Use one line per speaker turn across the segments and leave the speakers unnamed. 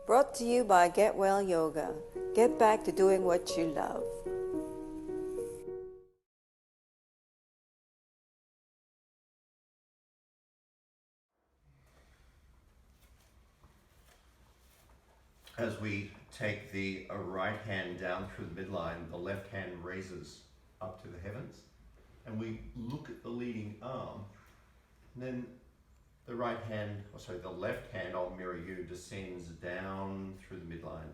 Brought to you by Get Well Yoga. Get back to doing what you love.
As we take the right hand down through the midline, the left hand raises up to the heavens, and we look at the leading arm, and then the left hand, I'll mirror you, descends down through the midline.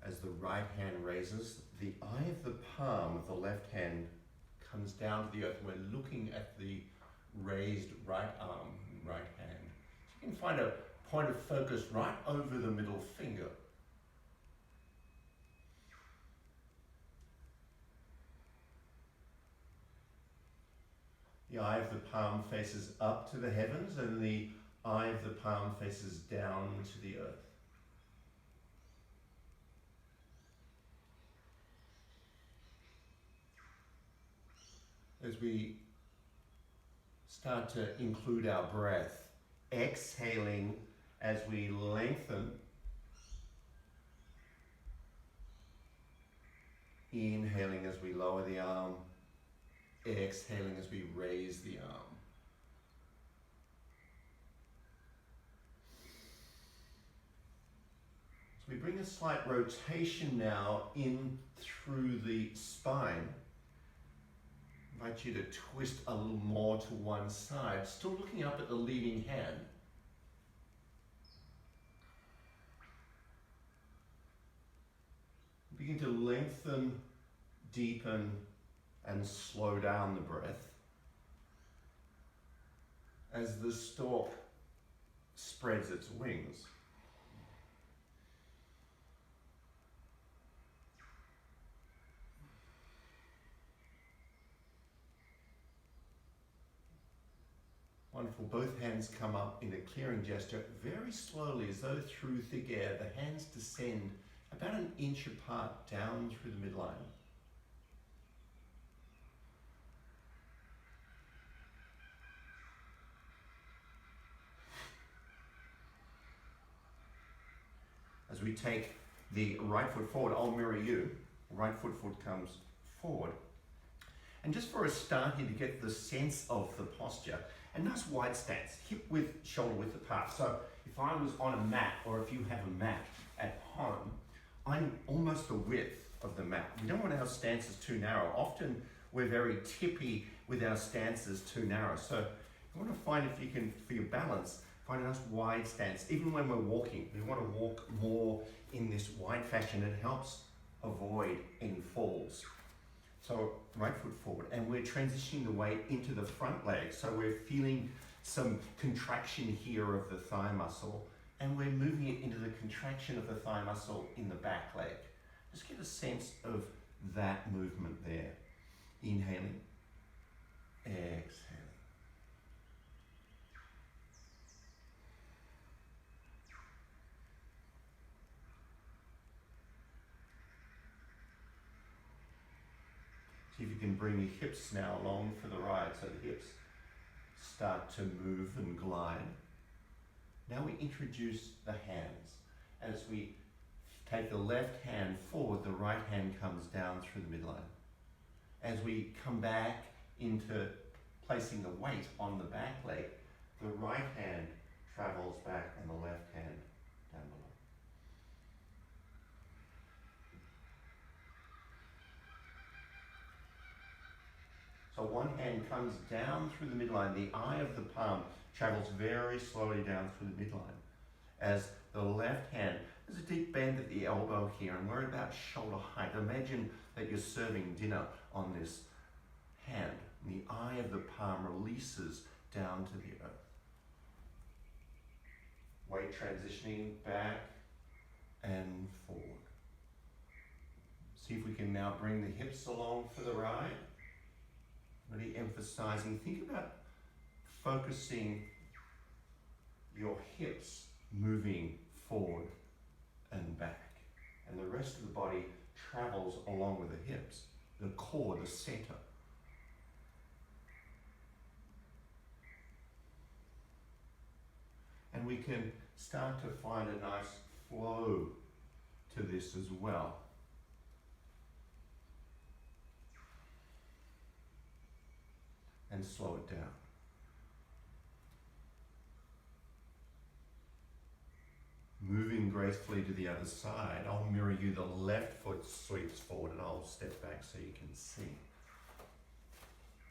As the right hand raises, the eye of the palm of the left hand comes down to the earth, and we're looking at the raised right arm, right hand. So you can find a point of focus right over the middle finger. The eye of the palm faces up to the heavens, and the eye of the palm faces down to the earth. As we start to include our breath, exhaling as we lengthen, inhaling as we lower the arm, exhaling as we raise the arm. So we bring a slight rotation now in through the spine. I invite you to twist a little more to one side, still looking up at the leading hand. Begin to lengthen, deepen, and slow down the breath as the stork spreads its wings. Wonderful. Both hands come up in a clearing gesture, very slowly, as though through thick air. The hands descend about an inch apart down through the midline. As we take the right foot forward, I'll mirror you. Right foot comes forward. And just for a start here to get the sense of the posture, a nice wide stance, hip width, shoulder width apart. So if I was on a mat, or if you have a mat at home, I'm almost the width of the mat. We don't want our stances too narrow. Often we're very tippy with our stances too narrow. So you want to find, if you can, for your balance, find a nice wide stance. Even when we're walking, we want to walk more in this wide fashion. It helps avoid any falls. So right foot forward, and we're transitioning the weight into the front leg. So we're feeling some contraction here of the thigh muscle, and we're moving it into the contraction of the thigh muscle in the back leg. Just get a sense of that movement there. Inhaling, exhaling. See if you can bring your hips now along for the ride, so the hips start to move and glide. Now we introduce the hands. As we take the left hand forward, the right hand comes down through the midline. As we come back into placing the weight on the back leg, the right hand travels back and the left hand down below. So one hand comes down through the midline. The eye of the palm travels very slowly down through the midline. As the left hand, there's a deep bend at the elbow here, and we're about shoulder height. Imagine that you're serving dinner on this hand. The eye of the palm releases down to the earth. Weight transitioning back and forward. See if we can now bring the hips along for the ride. Really emphasizing, think about focusing your hips moving forward and back. And the rest of the body travels along with the hips, the core, the center. And we can start to find a nice flow to this as well. And slow it down. Moving gracefully to the other side, I'll mirror you. The left foot sweeps forward and I'll step back so you can see.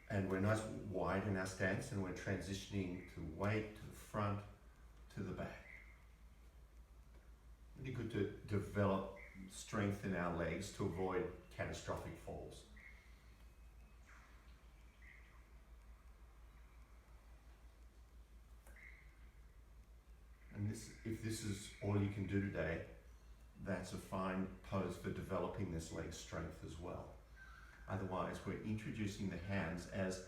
And we're nice wide in our stance and we're transitioning to weight, to the front, to the back. Really good to develop strength in our legs to avoid catastrophic falls. And if this is all you can do today, that's a fine pose for developing this leg strength as well. Otherwise, we're introducing the hands as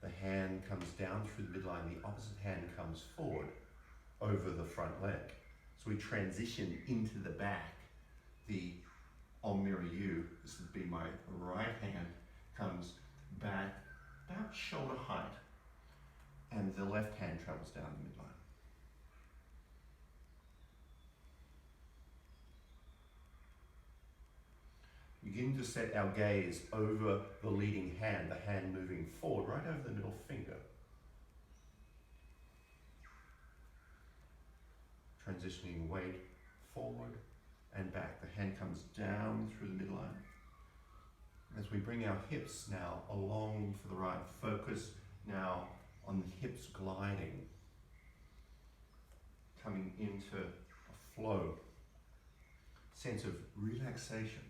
the hand comes down through the midline, the opposite hand comes forward over the front leg. So we transition into the back. I'll mirror you. This would be my right hand, comes back about shoulder height, and the left hand travels down the midline. Begin to set our gaze over the leading hand, the hand moving forward, right over the middle finger. Transitioning weight forward and back. The hand comes down through the midline. As we bring our hips now along for the right, focus now on the hips gliding, coming into a flow, sense of relaxation.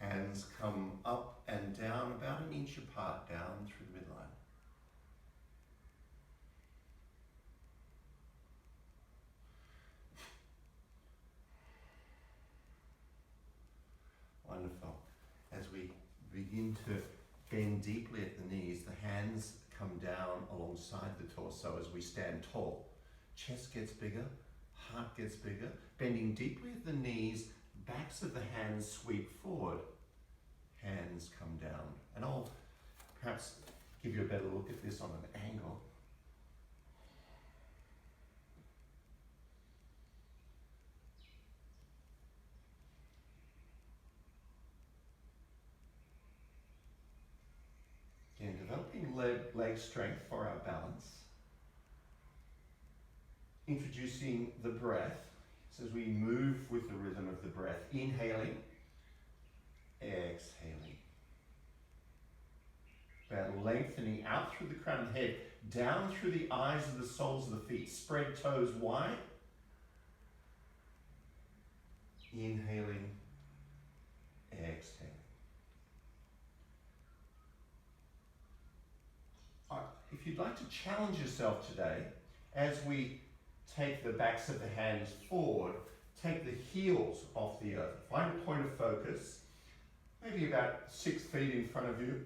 Hands come up and down, about an inch apart, down through the midline. Wonderful. As we begin to bend deeply at the knees, the hands come down alongside the torso as we stand tall. Chest gets bigger, heart gets bigger. Bending deeply at the knees, backs of the hands sweep forward. Hands come down. And I'll perhaps give you a better look at this on an angle. Again, developing leg strength for our balance. Introducing the breath. So as we move with the rhythm of the breath, inhaling, exhaling. About lengthening out through the crown of the head, down through the eyes of the soles of the feet. Spread toes wide. Inhaling, exhaling. If you'd like to challenge yourself today, as we take the backs of the hands forward, take the heels off the earth. Find a point of focus, maybe about 6 feet in front of you.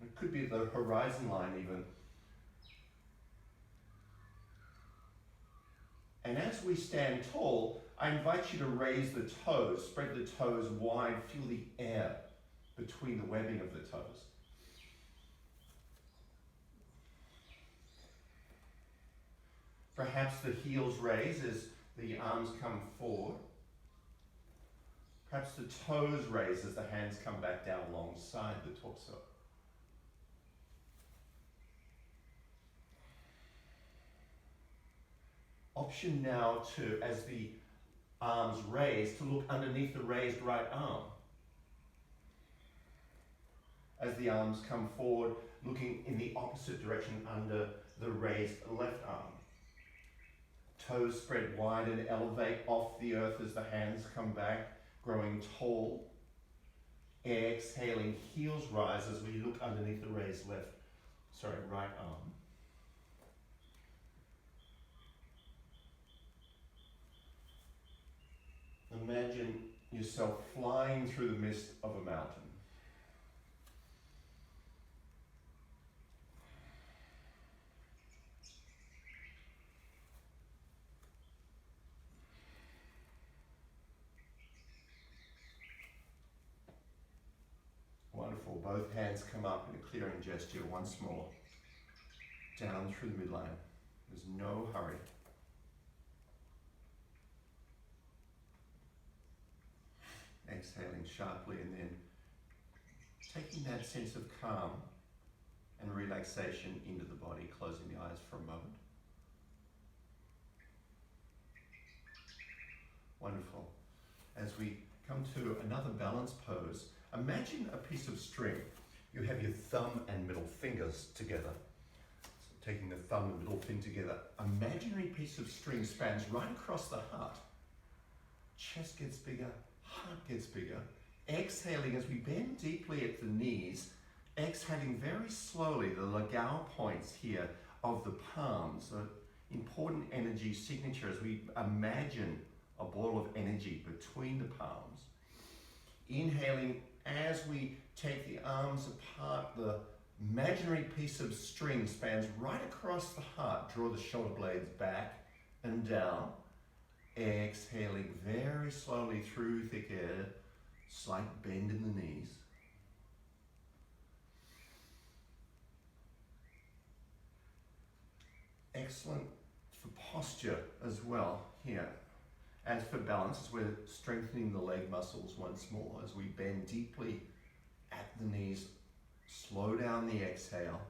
It could be the horizon line even. And as we stand tall, I invite you to raise the toes, spread the toes wide, feel the air between the webbing of the toes. Perhaps the heels raise as the arms come forward. Perhaps the toes raise as the hands come back down alongside the torso. Option now to, as the arms raise, to look underneath the raised right arm. As the arms come forward, looking in the opposite direction under the raised left arm. Toes spread wide and elevate off the earth as the hands come back, growing tall. Exhaling, heels rise as we look underneath the raised right arm. Imagine yourself flying through the mist of a mountain. Wonderful. Both hands come up in a clearing gesture once more. Down through the midline. There's no hurry. Exhaling sharply and then taking that sense of calm and relaxation into the body, closing the eyes for a moment. Wonderful. As we come to another balance pose, imagine a piece of string. You have your thumb and middle fingers together. So taking the thumb and middle finger together, imaginary piece of string spans right across the heart. Chest gets bigger, heart gets bigger. Exhaling as we bend deeply at the knees, exhaling very slowly the Lagao points here of the palms, an important energy signature as we imagine a ball of energy between the palms. Inhaling as we take the arms apart, the imaginary piece of string spans right across the heart. Draw the shoulder blades back and down. Exhaling very slowly through thick air, slight bend in the knees. Excellent for posture as well here. As for balance, as we're strengthening the leg muscles once more as we bend deeply at the knees, slow down the exhale.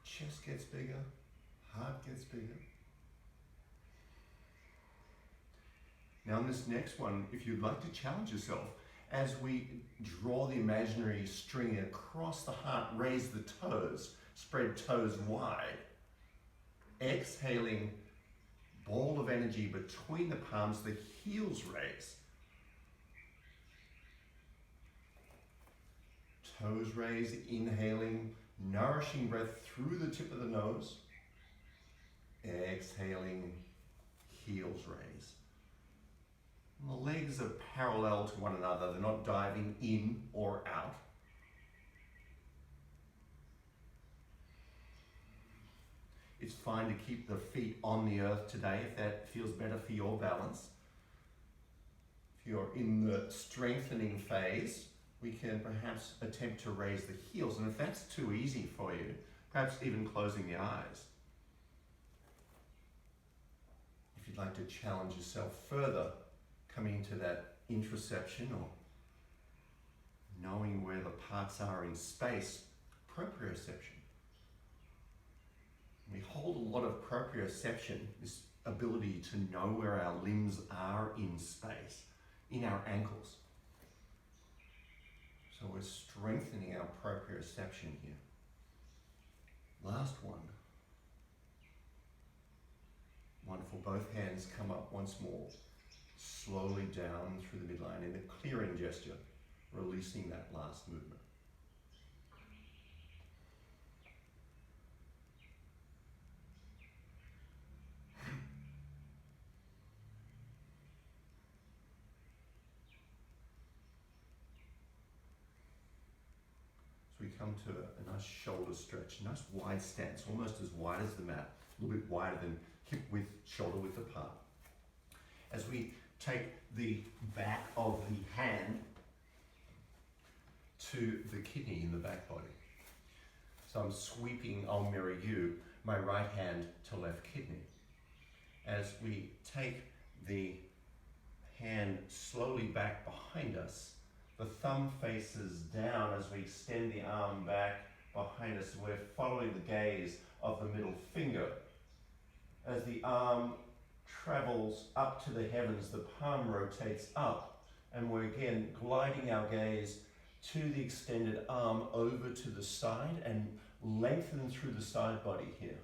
Chest gets bigger, heart gets bigger. Now in this next one, if you'd like to challenge yourself, as we draw the imaginary string across the heart, raise the toes, spread toes wide. Exhaling, ball of energy between the palms, the heels raise. Toes raise, inhaling, nourishing breath through the tip of the nose. Exhaling, heels raise. And the legs are parallel to one another. They're not diving in or out. It's fine to keep the feet on the earth today if that feels better for your balance. If you're in the strengthening phase, we can perhaps attempt to raise the heels. And if that's too easy for you, perhaps even closing the eyes. If you'd like to challenge yourself further, coming into that introception or knowing where the parts are in space, proprioception. We hold a lot of proprioception, this ability to know where our limbs are in space, in our ankles. So we're strengthening our proprioception here. Last one. Wonderful. Both hands come up once more. Slowly down through the midline in a clearing gesture, releasing that last movement. So we come to a nice shoulder stretch, nice wide stance, almost as wide as the mat, a little bit wider than hip width, shoulder width apart. As we take the back of the hand to the kidney in the back body. So I'm sweeping, I'll mirror you, my right hand to left kidney. As we take the hand slowly back behind us, the thumb faces down as we extend the arm back behind us. We're following the gaze of the middle finger. As the arm travels up to the heavens, the palm rotates up, and we're again gliding our gaze to the extended arm over to the side and lengthen through the side body here.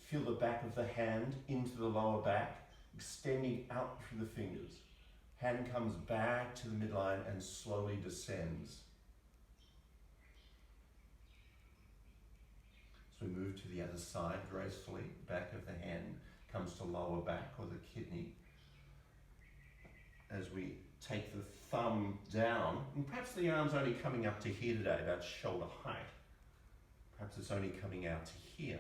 Feel the back of the hand into the lower back, extending out through the fingers. Hand comes back to the midline and slowly descends. So we move to the other side gracefully. Back of the hand comes to lower back or the kidney. As we take the thumb down, and perhaps the arm's only coming up to here today, about shoulder height. Perhaps it's only coming out to here.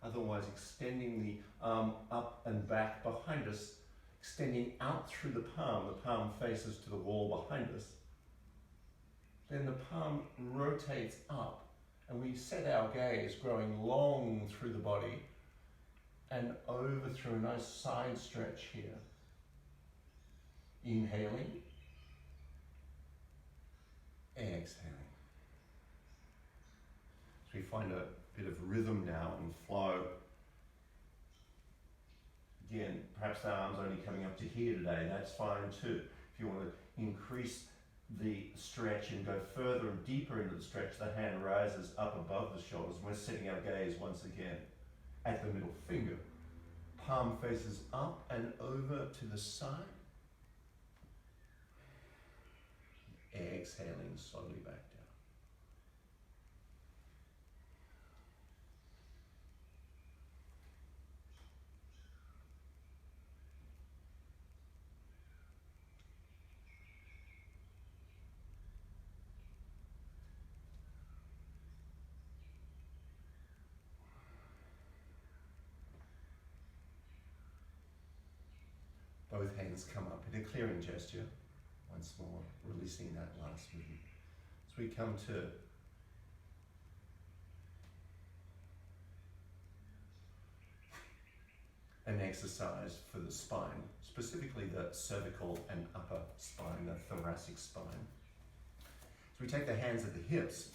Otherwise, extending the arm up and back behind us, extending out through the palm faces to the wall behind us. Then the palm rotates up and we set our gaze growing long through the body and over through a nice side stretch here. Inhaling, exhaling. So we find a bit of rhythm now and flow. Again, perhaps the arms only coming up to here today, that's fine too. If you want to increase the stretch and go further and deeper into the stretch, the hand rises up above the shoulders. We're setting our gaze once again at the middle finger. Palm faces up and over to the side. Exhaling slowly back down. Both hands come up in a clearing gesture. Once more, releasing that last movement. So we come to an exercise for the spine, specifically the cervical and upper spine, the thoracic spine. So we take the hands at the hips,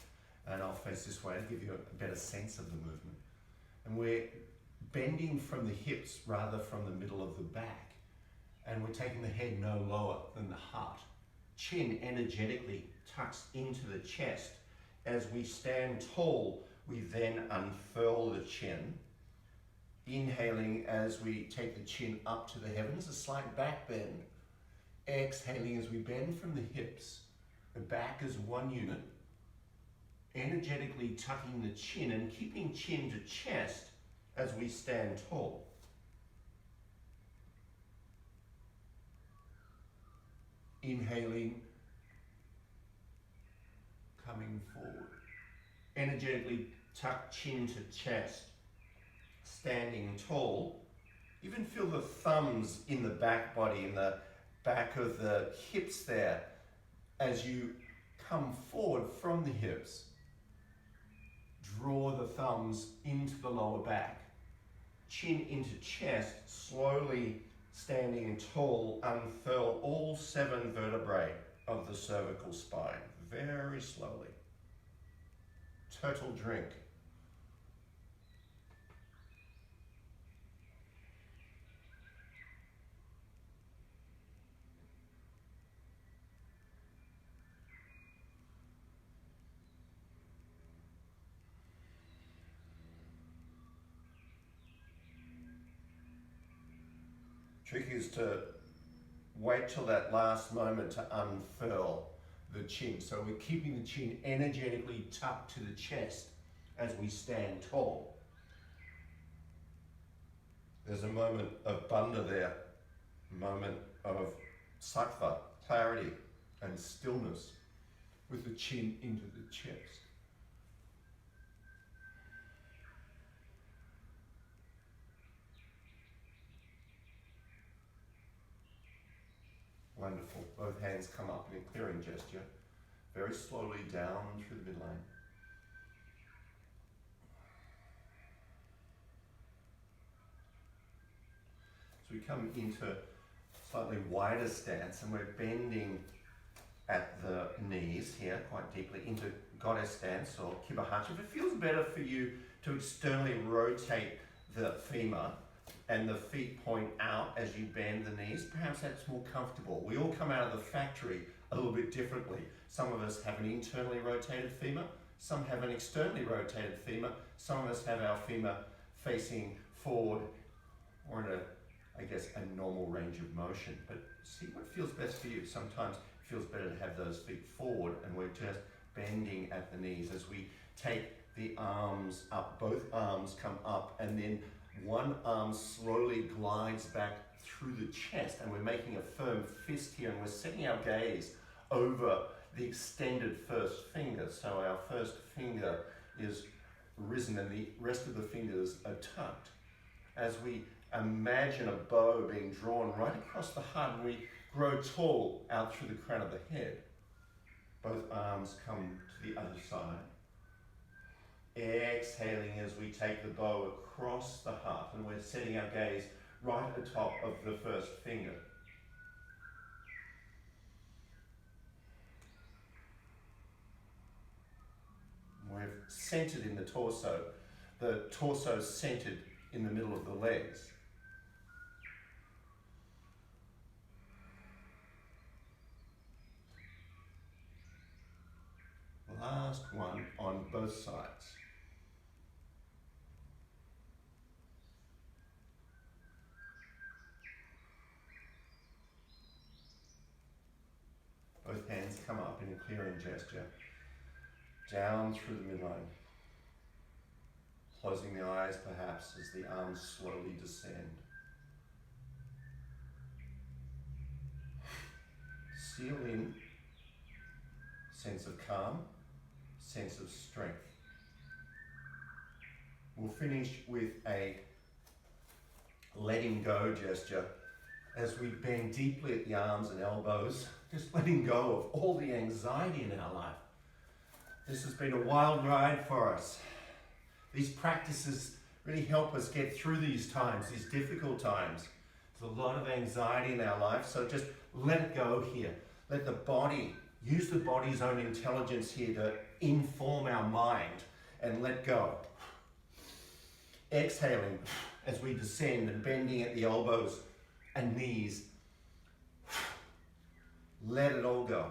and I'll face this way to give you a better sense of the movement. And we're bending from the hips rather from the middle of the back. And we're taking the head no lower than the heart. Chin energetically tucks into the chest. As we stand tall, we then unfurl the chin. Inhaling as we take the chin up to the heavens, a slight back bend. Exhaling as we bend from the hips, the back as one unit. Energetically tucking the chin and keeping chin to chest as we stand tall. Inhaling, coming forward. Energetically tuck chin to chest, standing tall. Even feel the thumbs in the back body, in the back of the hips there, as you come forward from the hips. Draw the thumbs into the lower back. Chin into chest, slowly standing tall, unfurl all 7 vertebrae of the cervical spine, very slowly. Turtle drink. Trick is to wait till that last moment to unfurl the chin. So we're keeping the chin energetically tucked to the chest as we stand tall. There's a moment of bandha there, a moment of sattva, clarity and stillness with the chin into the chest. Wonderful. Both hands come up in a clearing gesture. Very slowly down through the midline. So we come into slightly wider stance and we're bending at the knees here quite deeply into goddess stance or kibahati. If it feels better for you to externally rotate the femur and the feet point out as you bend the knees, perhaps that's more comfortable. We all come out of the factory a little bit differently. Some of us have an internally rotated femur, some have an externally rotated femur, some of us have our femur facing forward or in a normal range of motion. But see what feels best for you. Sometimes it feels better to have those feet forward and we're just bending at the knees as we take the arms up. Both arms come up and then one arm slowly glides back through the chest and we're making a firm fist here and we're setting our gaze over the extended first finger. So our first finger is risen and the rest of the fingers are tucked. As we imagine a bow being drawn right across the heart, and we grow tall out through the crown of the head. Both arms come to the other side. Exhaling as we take the bow across the heart, and we're setting our gaze right atop of the first finger. We're centered in the torso centered in the middle of the legs. Last one on both sides. Both hands come up in a clearing gesture, down through the midline. Closing the eyes perhaps as the arms slowly descend. Seal in sense of calm, sense of strength. We'll finish with a letting go gesture as we bend deeply at the arms and elbows, just letting go of all the anxiety in our life. This has been a wild ride for us. These practices really help us get through these times, these difficult times. There's a lot of anxiety in our life, so just let it go here. Let the body, use the body's own intelligence here to inform our mind and let go. Exhaling as we descend and bending at the elbows and knees. Let it all go.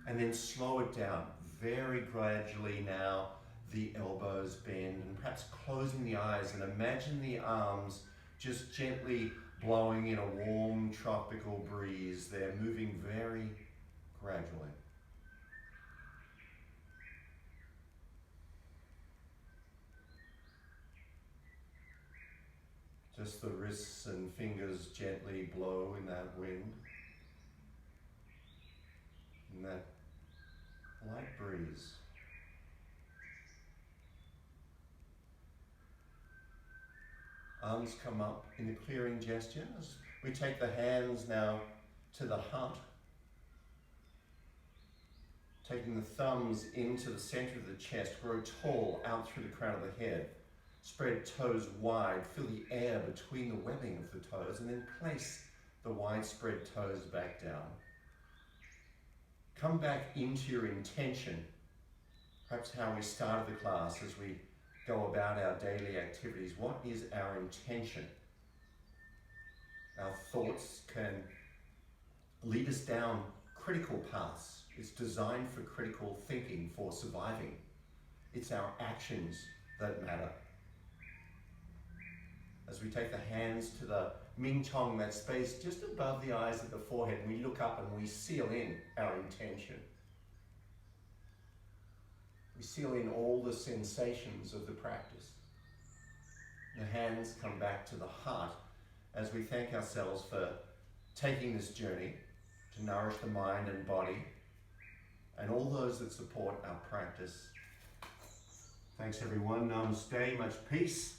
And then slow it down. Very gradually now, the elbows bend, and perhaps closing the eyes, and imagine the arms just gently blowing in a warm tropical breeze. They're moving very gradually. Just the wrists and fingers gently blow in that wind, in that light breeze. Arms come up in a clearing gesture as we take the hands now to the heart. Taking the thumbs into the center of the chest, grow tall out through the crown of the head. Spread toes wide, feel the air between the webbing of the toes, and then place the widespread toes back down. Come back into your intention, perhaps how we started the class as we go about our daily activities. What is our intention? Our thoughts can lead us down critical paths. It's designed for critical thinking, for surviving. It's our actions that matter. As we take the hands to the Ming Tong, that space just above the eyes at the forehead, and we look up and we seal in our intention. We seal in all the sensations of the practice. The hands come back to the heart as we thank ourselves for taking this journey to nourish the mind and body and all those that support our practice. Thanks everyone. Namaste, much peace.